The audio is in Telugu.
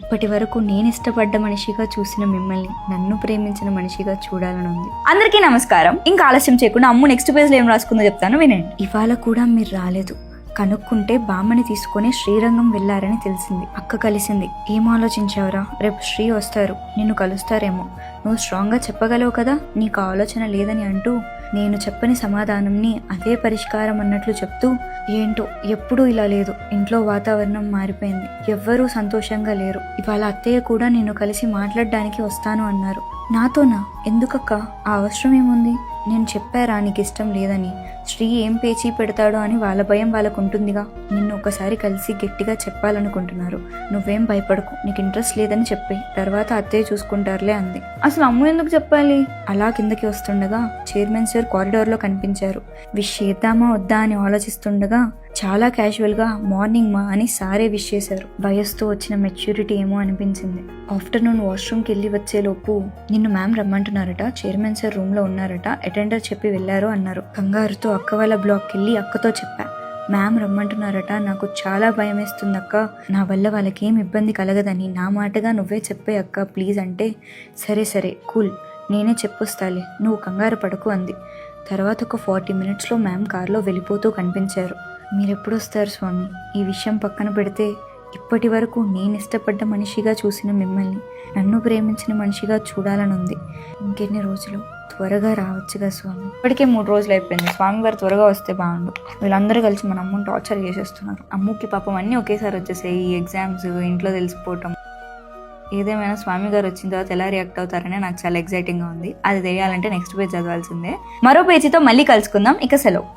ఇప్పటి వరకు నేను ఇష్టపడ్డ మనిషిగా చూసిన మిమ్మల్ని నన్ను ప్రేమించిన మనిషిగా చూడాలని ఉంది. అందరికీ నమస్కారం. ఇంకా ఆలస్యం చేయకుండా అమ్ము నెక్స్ట్ పేజ్ లో ఏం రాసుకుందో చెప్తాను వినండి. ఇవాళ కూడా మీరు రాలేదు. కనుక్కుంటే బామ్మని తీసుకొని శ్రీరంగం వెళ్లారని తెలిసింది. అక్క కలిసింది. ఏం ఆలోచించావురా? రేపు శ్రీ వస్తారు, నిన్ను కలుస్తారేమో. నువ్వు స్ట్రాంగ్ గా చెప్పగలవు కదా నీకు ఆలోచన లేదని అంటూ నేను చెప్పని సమాధానంని అదే పరిష్కారం అన్నట్లు చెప్తూ, ఏంటో ఎప్పుడూ ఇలా లేదు. ఇంట్లో వాతావరణం మారిపోయింది. ఎవ్వరూ సంతోషంగా లేరు. ఇవాళ అత్తయ్య కూడా నిన్ను కలిసి మాట్లాడడానికి వస్తాను అన్నారు. నాతోనా? ఎందుకక్క? ఆ అవసరం ఏముంది? నేను చెప్పారా నీకు ఇష్టం లేదని? శ్రీ ఏం పేచీ పెడతాడో అని వాళ్ళ భయం వాళ్ళకు ఉంటుందిగా. నిన్ను ఒకసారి కలిసి గట్టిగా చెప్పాలనుకుంటున్నారు. నువ్వేం భయపడకు, నీకు ఇంట్రెస్ట్ లేదని చెప్పి తర్వాత అత్తయ్య చూసుకుంటారులే అంది. అసలు అమ్ము ఎందుకు చెప్పాలి? అలా కిందకి వస్తుండగా చైర్మన్ సార్ కారిడార్ లో కనిపించారు. విష్ చేద్దామా వద్దా అని ఆలోచిస్తుండగా చాలా క్యాజువల్ గా మార్నింగ్ మా అని సారే విష్ చేశారు. వయస్సుతో వచ్చిన మెచ్యూరిటీ ఏమో అనిపించింది. ఆఫ్టర్నూన్ వాష్రూమ్కి వెళ్ళి వచ్చేలోపు నిన్ను మ్యామ్ రమ్మంటున్నారట, చైర్మన్ సార్ రూమ్ లో ఉన్నారట, అటెండర్ చెప్పి వెళ్లారు అన్నారు. కంగారుతో అక్క వాళ్ళ బ్లాక్కి వెళ్ళి అక్కతో చెప్పా, మ్యామ్ రమ్మంటున్నారట, నాకు చాలా భయం వేస్తుంది అక్క, నా వల్ల వాళ్ళకి ఏం ఇబ్బంది కలగదని నా మాటగా నువ్వే చెప్పే అక్క ప్లీజ్ అంటే, సరే సరే కూల్, నేనే చెప్పొస్తాలే, నువ్వు కంగారు పడకు అంది. తర్వాత ఒక 40 minutesలో మ్యామ్ కార్లో వెళ్ళిపోతూ కనిపించారు. మీరెప్పుడు వస్తారు స్వామి? ఈ విషయం పక్కన పెడితే ఇప్పటి వరకు నేను ఇష్టపడ్డ మనిషిగా చూసిన మిమ్మల్ని నన్ను ప్రేమించిన మనిషిగా చూడాలని ఉంది. ఇంకెన్ని రోజులు? త్వరగా రావచ్చుగా స్వామి. ఇప్పటికే 3 రోజులు అయిపోయింది. స్వామి గారు త్వరగా వస్తే బాగుండు. వీళ్ళందరూ కలిసి మన అమ్మని టార్చర్ చేసేస్తున్నారు. అమ్ముకి పాపం అన్నీ ఒకేసారి వచ్చేసాయి. ఈ ఎగ్జామ్స్, ఇంట్లో తెలిసిపోవటం. ఏదేమైనా స్వామి గారు వచ్చిన తర్వాత ఎలా రియాక్ట్ అవుతారనే నాకు చాలా ఎక్సైటింగ్ గా ఉంది. అది తెలియాలంటే నెక్స్ట్ పేజ్ చదవాల్సిందే. మరో పేజీతో మళ్ళీ కలుసుకుందాం. ఇక సెలవు.